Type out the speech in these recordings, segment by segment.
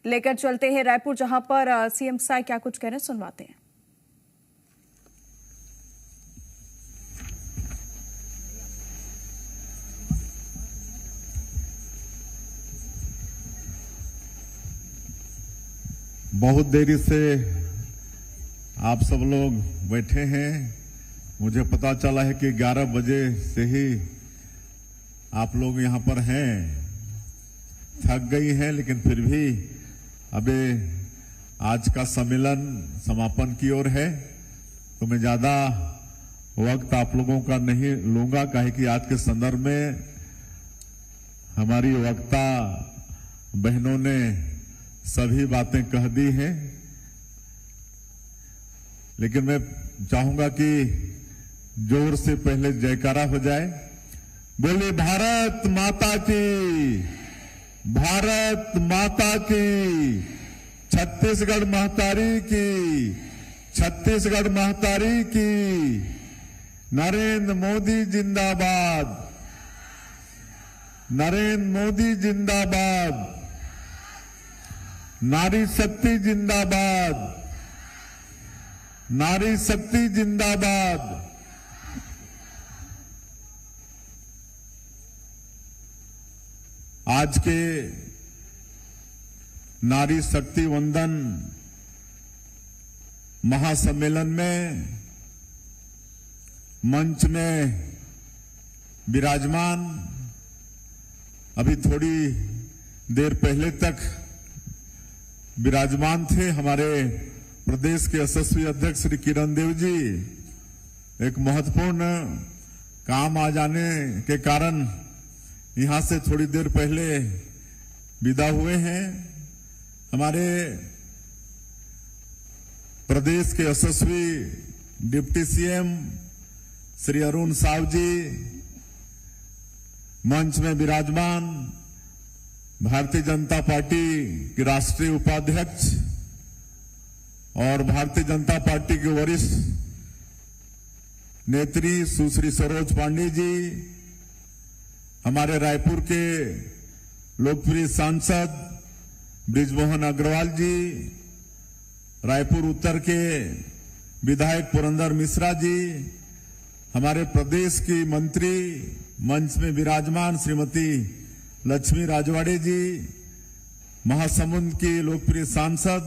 लेकर चलते हैं रायपुर, जहां पर सीएम साय क्या कुछ कह रहे हैं, सुनवाते हैं। बहुत देरी से आप सब लोग बैठे हैं। मुझे पता चला है कि 11 बजे से ही आप लोग यहां पर हैं। थक गई हैं, लेकिन फिर भी अबे आज का सम्मेलन समापन की ओर है, तो मैं ज्यादा वक्त आप लोगों का नहीं लूंगा, काहे कि आज के संदर्भ में हमारी वक्ता बहनों ने सभी बातें कह दी हैं। लेकिन मैं चाहूंगा कि जोर से पहले जयकारा हो जाए। बोले भारत माता की, भारत माता की, छत्तीसगढ़ महतारी की, छत्तीसगढ़ महतारी की, नरेंद्र मोदी जिंदाबाद, नरेंद्र मोदी जिंदाबाद, नारी शक्ति जिंदाबाद, नारी शक्ति जिंदाबाद। आज के नारी शक्ति वंदन महासम्मेलन में मंच में विराजमान, अभी थोड़ी देर पहले तक विराजमान थे हमारे प्रदेश के यशस्वी अध्यक्ष श्री किरण देव जी। एक महत्वपूर्ण काम आ जाने के कारण यहां से थोड़ी देर पहले विदा हुए हैं। हमारे प्रदेश के यशस्वी डिप्टी सीएम श्री अरुण साव जी, मंच में विराजमान भारतीय जनता पार्टी के राष्ट्रीय उपाध्यक्ष और भारतीय जनता पार्टी के वरिष्ठ नेत्री सुश्री सरोज पांडे जी, हमारे रायपुर के लोकप्रिय सांसद बृजमोहन अग्रवाल जी, रायपुर उत्तर के विधायक पुरंदर मिश्रा जी, हमारे प्रदेश की मंत्री मंच में विराजमान श्रीमती लक्ष्मी राजवाड़े जी, महासमुंद की लोकप्रिय सांसद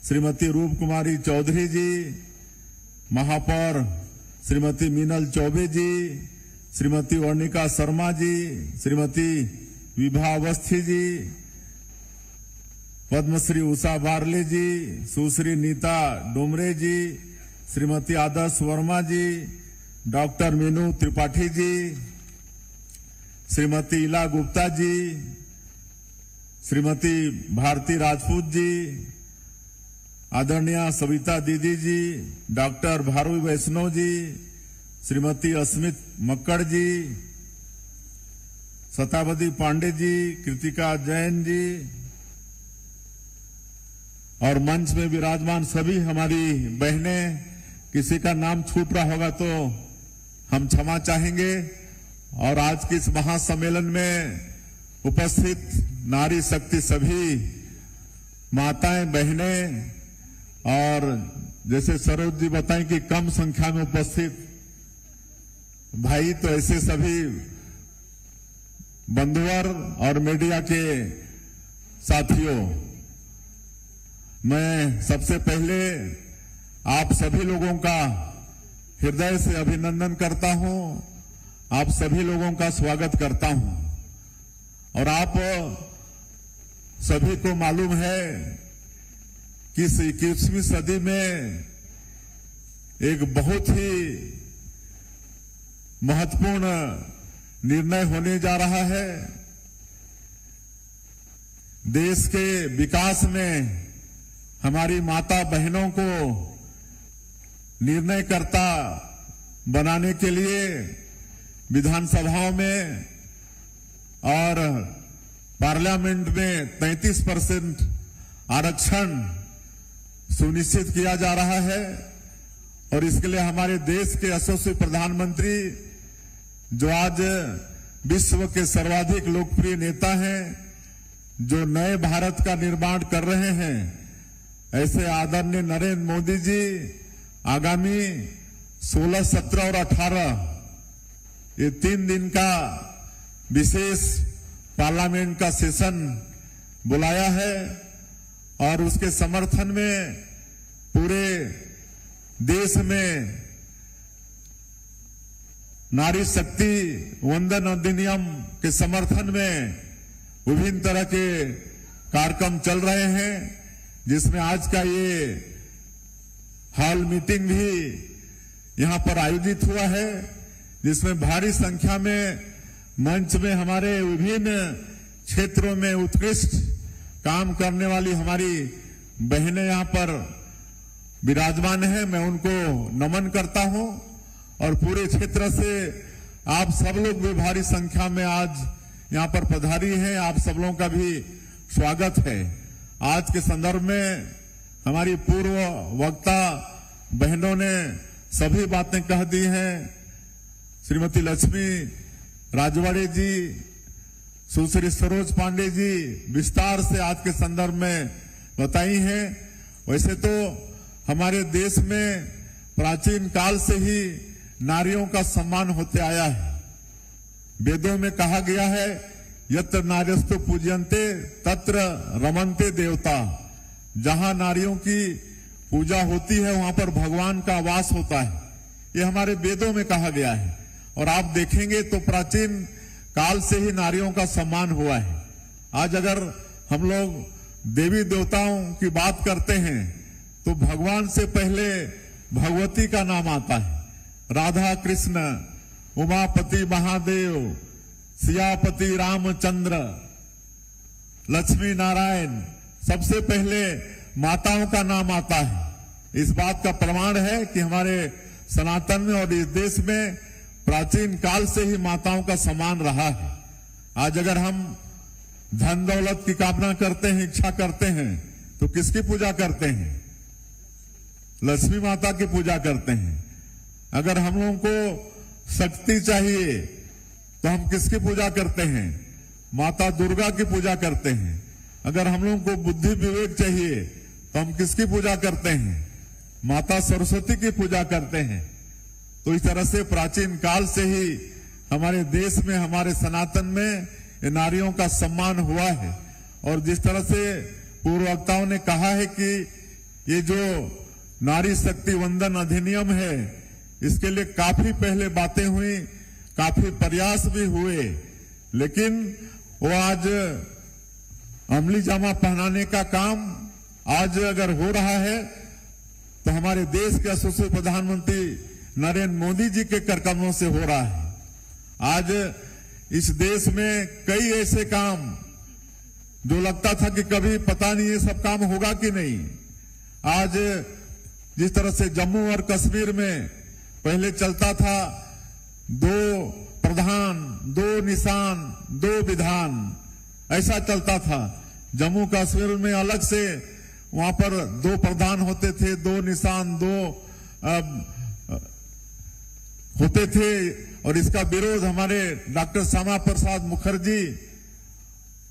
श्रीमती रूप कुमारी चौधरी जी, महापौर श्रीमती मीनल चौबे जी, श्रीमती वर्णिका शर्मा जी, श्रीमती विभा अवस्थी जी, पद्मश्री उषा बारले जी, सुश्री नीता डोमरे जी, श्रीमती आदर्श वर्मा जी, डॉक्टर मीनू त्रिपाठी जी, श्रीमती इला गुप्ता जी, श्रीमती भारती राजपूत जी, आदरणीय सविता दीदी जी, डॉक्टर भारवी वैष्णव जी, श्रीमती अस्मित मक्कड़ जी, शतावती पांडे जी, कृतिका जैन जी और मंच में विराजमान सभी हमारी बहनें। किसी का नाम छूट रहा होगा तो हम क्षमा चाहेंगे। और आज के इस महासम्मेलन में उपस्थित नारी शक्ति सभी माताएं, बहनें, और जैसे सरोज जी बताएं कि कम संख्या में उपस्थित भाई, तो ऐसे सभी बंधुवर और मीडिया के साथियों, मैं सबसे पहले आप सभी लोगों का हृदय से अभिनंदन करता हूं, आप सभी लोगों का स्वागत करता हूं। और आप सभी को मालूम है कि इस 21वीं सदी में एक बहुत ही महत्वपूर्ण निर्णय होने जा रहा है। देश के विकास में हमारी माता बहनों को निर्णयकर्ता बनाने के लिए विधानसभाओं में और पार्लियामेंट में 33% आरक्षण सुनिश्चित किया जा रहा है। और इसके लिए हमारे देश के यशस्वी प्रधानमंत्री, जो आज विश्व के सर्वाधिक लोकप्रिय नेता हैं, जो नए भारत का निर्माण कर रहे हैं, ऐसे आदरणीय नरेंद्र मोदी जी आगामी 16, 17 और 18 ये 3 दिन का विशेष पार्लियामेंट का सेशन बुलाया है और उसके समर्थन में पूरे देश में नारी शक्ति वंदन अधिनियम के समर्थन में विभिन्न तरह के कार्यक्रम चल रहे हैं, जिसमें आज का ये हॉल मीटिंग भी यहां पर आयोजित हुआ है, जिसमें भारी संख्या में मंच में हमारे विभिन्न क्षेत्रों में उत्कृष्ट काम करने वाली हमारी बहनें यहां पर विराजमान है। मैं उनको नमन करता हूं और पूरे क्षेत्र से आप सब लोग भी भारी संख्या में आज यहां पर पधारी हैं। आप सब लोगों का भी स्वागत है। आज के संदर्भ में हमारी पूर्व वक्ता बहनों ने सभी बातें कह दी हैं। श्रीमती लक्ष्मी राजवाड़े जी, सुश्री सरोज पांडे जी विस्तार से आज के संदर्भ में बताई हैं। वैसे तो हमारे देश में प्राचीन काल से ही नारियों का सम्मान होते आया है। वेदों में कहा गया है, यत्र नार्यस्तु पूज्यन्ते तत्र रमन्ते देवता। जहां नारियों की पूजा होती है वहां पर भगवान का वास होता है, ये हमारे वेदों में कहा गया है। और आप देखेंगे तो प्राचीन काल से ही नारियों का सम्मान हुआ है। आज अगर हम लोग देवी देवताओं की बात करते हैं तो भगवान से पहले भगवती का नाम आता है। राधा कृष्ण, उमापति महादेव, सियापति रामचंद्र, लक्ष्मी नारायण, सबसे पहले माताओं का नाम आता है। इस बात का प्रमाण है कि हमारे सनातन में और इस देश में प्राचीन काल से ही माताओं का सम्मान रहा है। आज अगर हम धन दौलत की कामना करते हैं, इच्छा करते हैं, तो किसकी पूजा करते हैं? लक्ष्मी माता की पूजा करते हैं। अगर हम लोगों को शक्ति चाहिए तो हम किसकी पूजा करते हैं? माता दुर्गा की पूजा करते हैं। अगर हम लोगों को बुद्धि विवेक चाहिए तो हम किसकी पूजा करते हैं? माता सरस्वती की पूजा करते हैं। तो इस तरह से प्राचीन काल से ही हमारे देश में, हमारे सनातन में नारियों का सम्मान हुआ है। और जिस तरह से पूर्व वक्ताओं ने कहा है कि ये जो नारी शक्ति वंदन अधिनियम है, इसके लिए काफी पहले बातें हुई, काफी प्रयास भी हुए, लेकिन वो आज अमली जामा पहनाने का काम आज अगर हो रहा है तो हमारे देश के यशस्वी प्रधानमंत्री नरेंद्र मोदी जी के कार्यक्रमों से हो रहा है। आज इस देश में कई ऐसे काम जो लगता था कि कभी पता नहीं ये सब काम होगा कि नहीं, आज जिस तरह से जम्मू और कश्मीर में पहले चलता था 2 प्रधान, 2 निशान, 2 विधान, ऐसा चलता था। जम्मू कश्मीर में अलग से वहां पर 2 प्रधान होते थे, 2 निशान, 2 होते थे। और इसका विरोध हमारे डॉक्टर श्यामा प्रसाद मुखर्जी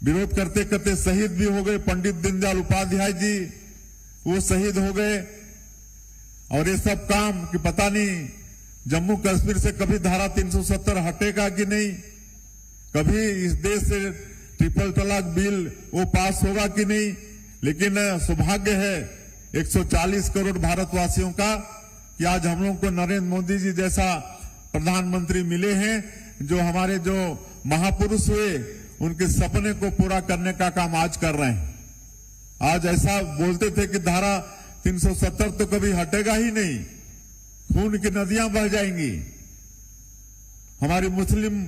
विरोध करते करते शहीद भी हो गए। पंडित दीनदयाल उपाध्याय जी वो शहीद हो गए। और ये सब काम कि पता नहीं जम्मू कश्मीर से कभी धारा 370 हटेगा कि नहीं, कभी इस देश से ट्रिपल तलाक बिल वो पास होगा कि नहीं। लेकिन सौभाग्य है 140 करोड़ भारतवासियों का कि आज हम लोग को नरेंद्र मोदी जी जैसा प्रधानमंत्री मिले हैं, जो हमारे जो महापुरुष हुए उनके सपने को पूरा करने का काम आज कर रहे हैं। आज ऐसा बोलते थे कि धारा 370 तो कभी हटेगा ही नहीं, खून की नदियां बह जाएंगी, हमारी मुस्लिम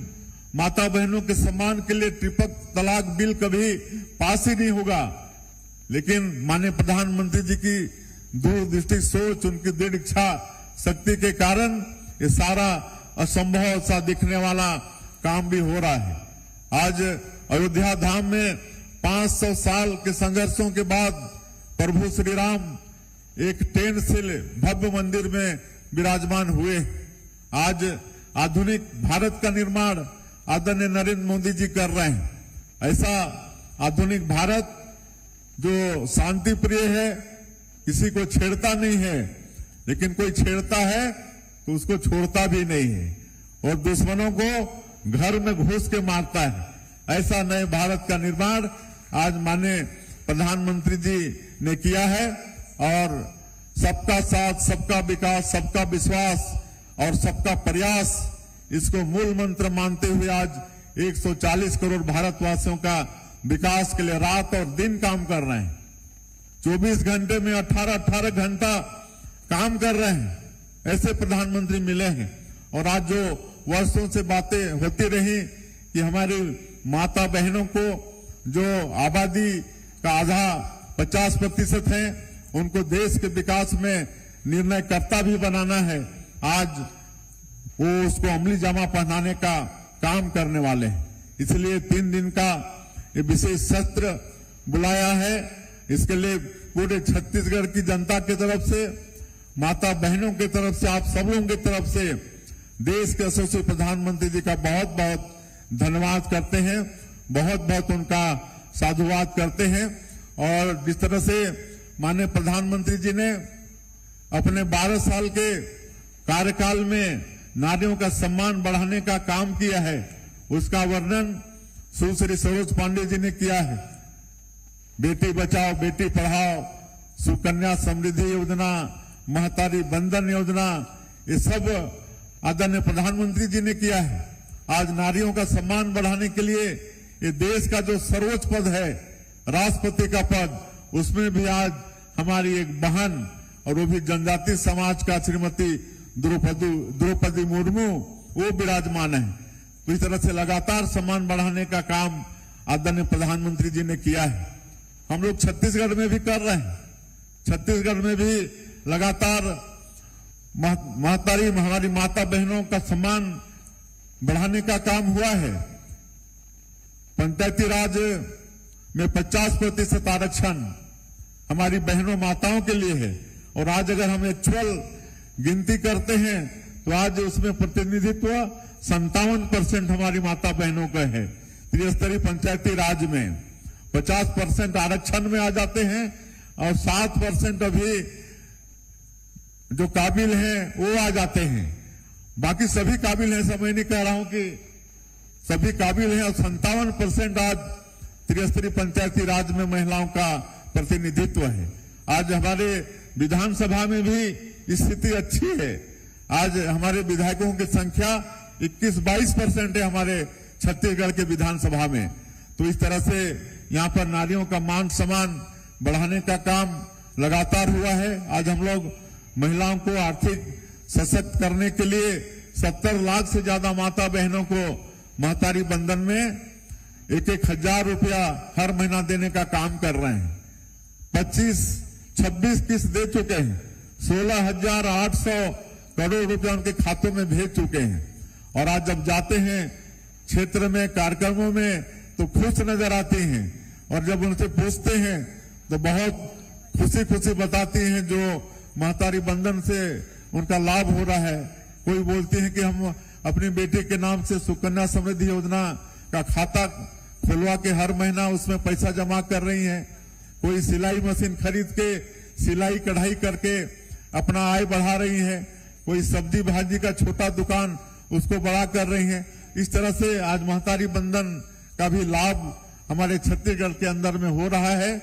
माता बहनों के सम्मान के लिए ट्रिपल तलाक बिल कभी पास ही नहीं होगा। लेकिन माननीय प्रधानमंत्री जी की दूरदृष्टि सोच, उनकी दृढ़ इच्छा शक्ति के कारण ये सारा असंभव सा दिखने वाला काम भी हो रहा है। आज अयोध्या धाम में 500 साल के संघर्षों के बाद प्रभु श्री राम एक टेंट से भव्य मंदिर में विराजमान हुए। आज आधुनिक भारत का निर्माण आदरणीय नरेंद्र मोदी जी कर रहे हैं। ऐसा आधुनिक भारत जो शांति प्रिय है, किसी को छेड़ता नहीं है, लेकिन कोई छेड़ता है तो उसको छोड़ता भी नहीं है और दुश्मनों को घर में घुस के मारता है। ऐसा नए भारत का निर्माण आज माननीय प्रधानमंत्री जी ने किया है और सबका साथ, सबका विकास, सबका विश्वास और सबका प्रयास, इसको मूल मंत्र मानते हुए आज 140 करोड़ भारतवासियों का विकास के लिए रात और दिन काम कर रहे हैं। 24 घंटे में 18-18 घंटा काम कर रहे हैं, ऐसे प्रधानमंत्री मिले हैं। और आज जो वर्षों से बातें होती रही कि हमारी माता बहनों को जो आबादी का आधा 50% है, उनको देश के विकास में निर्णयकर्ता भी बनाना है, आज वो उसको अमली जामा पहनाने का काम करने वाले हैं। इसलिए 3 दिन का ये विशेष सत्र बुलाया है। इसके लिए पूरे छत्तीसगढ़ की जनता की तरफ से, माता बहनों की तरफ से, आप सब लोगों की तरफ से देश के यशस्वी प्रधानमंत्री जी का बहुत बहुत धन्यवाद करते हैं, बहुत बहुत उनका साधुवाद करते हैं। और जिस तरह से माननीय प्रधानमंत्री जी ने अपने 12 साल के कार्यकाल में नारियों का सम्मान बढ़ाने का काम किया है, उसका वर्णन सुश्री सरोज पांडे जी ने किया है। बेटी बचाओ बेटी पढ़ाओ, सुकन्या समृद्धि योजना, महतारी बंधन योजना, ये सब आदरणीय प्रधानमंत्री जी ने किया है। आज नारियों का सम्मान बढ़ाने के लिए ये देश का जो सर्वोच्च पद है, राष्ट्रपति का पद, उसमें भी आज हमारी एक बहन और वो भी जनजाति समाज का श्रीमती द्रौपदी मुर्मू, वो विराजमान है। तो इस तरह से लगातार सम्मान बढ़ाने का काम आदरणीय प्रधानमंत्री जी ने किया है। हम लोग छत्तीसगढ़ में भी कर रहे हैं। छत्तीसगढ़ में भी लगातार महतारी हमारी माता बहनों का सम्मान बढ़ाने का काम हुआ है। पंचायती राज में 50% आरक्षण हमारी बहनों माताओं के लिए है। और आज अगर हम एक्चुअल गिनती करते हैं तो आज उसमें प्रतिनिधित्व 57% हमारी माता बहनों का है। त्रिस्तरीय पंचायती राज में 50% आरक्षण में आ जाते हैं और 7% अभी जो काबिल हैं वो आ जाते हैं। बाकी सभी काबिल हैं, सब मैं नहीं कह रहा हूं कि सभी काबिल हैं। और 57% आज त्रिस्तरीय पंचायती राज में महिलाओं का प्रतिनिधित्व है। आज हमारे विधानसभा में भी स्थिति अच्छी है। आज हमारे विधायकों की संख्या 21-22% है हमारे छत्तीसगढ़ के विधानसभा में। तो इस तरह से यहाँ पर नारियों का मान सम्मान बढ़ाने का काम लगातार हुआ है। आज हम लोग महिलाओं को आर्थिक सशक्त करने के लिए 70 लाख से ज्यादा माता बहनों को महतारी बंधन में 1,000 रुपया हर महीना देने का काम कर रहे हैं। 26 किस्त दे चुके हैं। 16,800 करोड़ रुपया उनके खातों में भेज चुके हैं। और आज जब जाते हैं क्षेत्र में कार्यक्रमों में तो खुश नजर आती हैं। और जब उनसे पूछते हैं तो बहुत खुशी खुशी बताती हैं जो महतारी बंधन से उनका लाभ हो रहा है। कोई बोलती है कि हम अपनी बेटी के नाम से सुकन्या समृद्धि योजना का खाता खुलवा के हर महीना उसमें पैसा जमा कर रही हैं। कोई सिलाई मशीन खरीद के सिलाई कढ़ाई करके अपना आय बढ़ा रही है। कोई सब्जी भाजी का छोटा दुकान उसको बड़ा कर रही है। इस तरह से आज महतारी बंधन का भी लाभ हमारे छत्तीसगढ़ के अंदर में हो रहा है।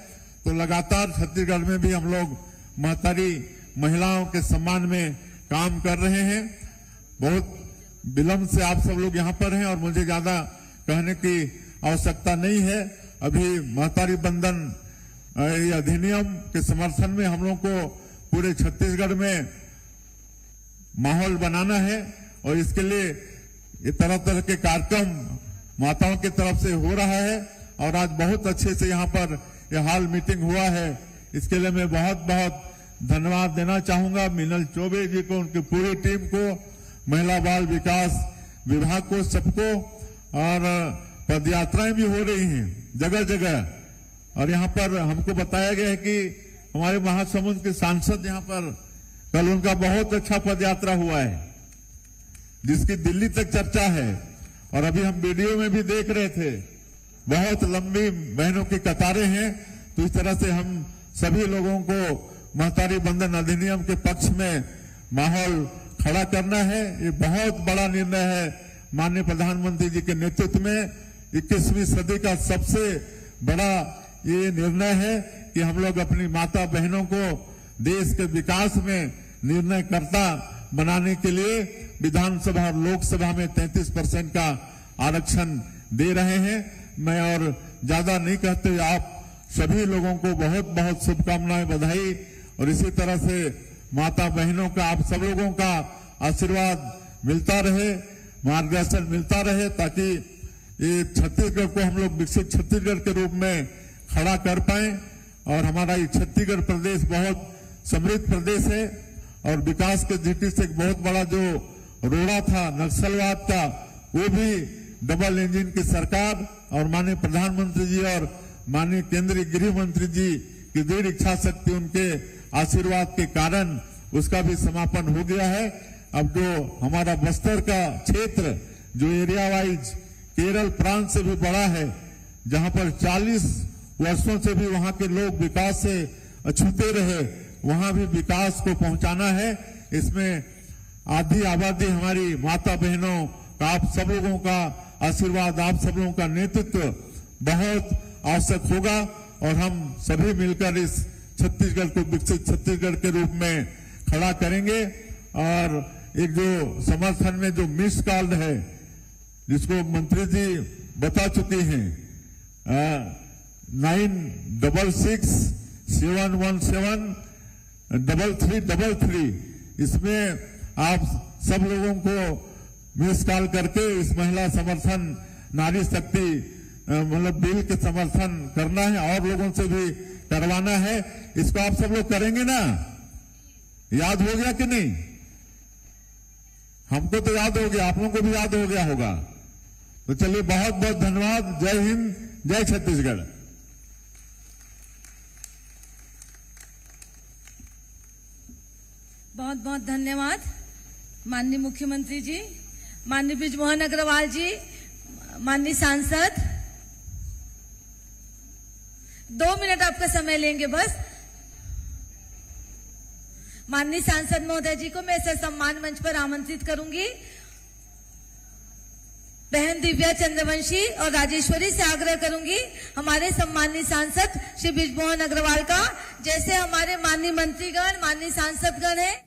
तो लगातार छत्तीसगढ़ में भी हम लोग महतारी महिलाओं के सम्मान में काम कर रहे हैं। बहुत विलंब से आप सब लोग यहाँ पर हैं और मुझे ज्यादा कहने की आवश्यकता नहीं है। अभी महतारी बंधन अधिनियम के समर्थन में हम लोग को पूरे छत्तीसगढ़ में माहौल बनाना है और इसके लिए ये तरह तरह के कार्यक्रम माताओं की तरफ से हो रहा है। और आज बहुत अच्छे से यहाँ पर ये हाल मीटिंग हुआ है। इसके लिए मैं बहुत बहुत धन्यवाद देना चाहूंगा मिनल चौबे जी को, उनकी पूरी टीम को, महिला बाल विकास विभाग को, सबको। और पदयात्राएं भी हो रही हैं जगह जगह। और यहाँ पर हमको बताया गया है कि हमारे महासमुंद के सांसद यहाँ पर कल उनका बहुत अच्छा पदयात्रा हुआ है जिसकी दिल्ली तक चर्चा है। और अभी हम वीडियो में भी देख रहे थे बहुत लंबी बहनों की कतारें हैं। तो इस तरह से हम सभी लोगों को महतारी बंधन अधिनियम के पक्ष में माहौल खड़ा करना है। ये बहुत बड़ा निर्णय है माननीय प्रधानमंत्री जी के नेतृत्व में। 21वीं सदी का सबसे बड़ा ये निर्णय है कि हम लोग अपनी माता बहनों को देश के विकास में निर्णयकर्ता बनाने के लिए विधानसभा और लोकसभा में 33% का आरक्षण दे रहे हैं। मैं और ज्यादा नहीं कहते, आप सभी लोगों को बहुत बहुत शुभकामनाएं, बधाई। और इसी तरह से माता बहनों का, आप सब लोगों का आशीर्वाद मिलता रहे, मार्गदर्शन मिलता रहे, ताकि ये छत्तीसगढ़ को हम लोग विकसित छत्तीसगढ़ के रूप में खड़ा कर पाए। और हमारा ये छत्तीसगढ़ प्रदेश बहुत समृद्ध प्रदेश है और विकास के दृष्टि से एक बहुत बड़ा जो रोड़ा था नक्सलवाद का, वो भी डबल इंजन की सरकार और माननीय प्रधानमंत्री जी और माननीय केंद्रीय गृह मंत्री जी की दृढ़ इच्छा शक्ति, उनके आशीर्वाद के कारण उसका भी समापन हो गया है। अब जो हमारा बस्तर का क्षेत्र जो एरिया वाइज केरल प्रांत से भी बड़ा है, जहां पर 40 वर्षों से भी वहां के लोग विकास से अछूते रहे, वहां भी विकास को पहुंचाना है। इसमें आधी आबादी हमारी माता बहनों का, आप सब लोगों का आशीर्वाद, आप सब लोगों का नेतृत्व बहुत आवश्यक होगा। और हम सभी मिलकर इस छत्तीसगढ़ को विकसित छत्तीसगढ़ के रूप में खड़ा करेंगे। और एक जो समर्थन में जो मिस कॉल है, जिसको मंत्री जी बता चुके हैं, 966671173333, इसमें आप सब लोगों को मिस कॉल करके इस महिला समर्थन नारी शक्ति मतलब बिल के समर्थन करना है और लोगों से भी करवाना है। इसको आप सब लोग करेंगे ना? याद हो गया कि नहीं? हमको तो याद हो गया, आप लोगों को भी याद हो गया होगा। तो चलिए, बहुत बहुत धन्यवाद। जय हिंद, जय छत्तीसगढ़। बहुत बहुत धन्यवाद माननीय मुख्यमंत्री जी, माननीय बृजमोहन अग्रवाल जी, माननीय सांसद। 2 मिनट आपका समय लेंगे बस। माननीय सांसद महोदय जी को मैं सम्मान मंच पर आमंत्रित करूंगी। बहन दिव्या चंद्रवंशी और राजेश्वरी से आग्रह करूंगी हमारे सम्मानित सांसद श्री बृजमोहन अग्रवाल का, जैसे हमारे माननीय मंत्रीगण, माननीय सांसदगण हैं।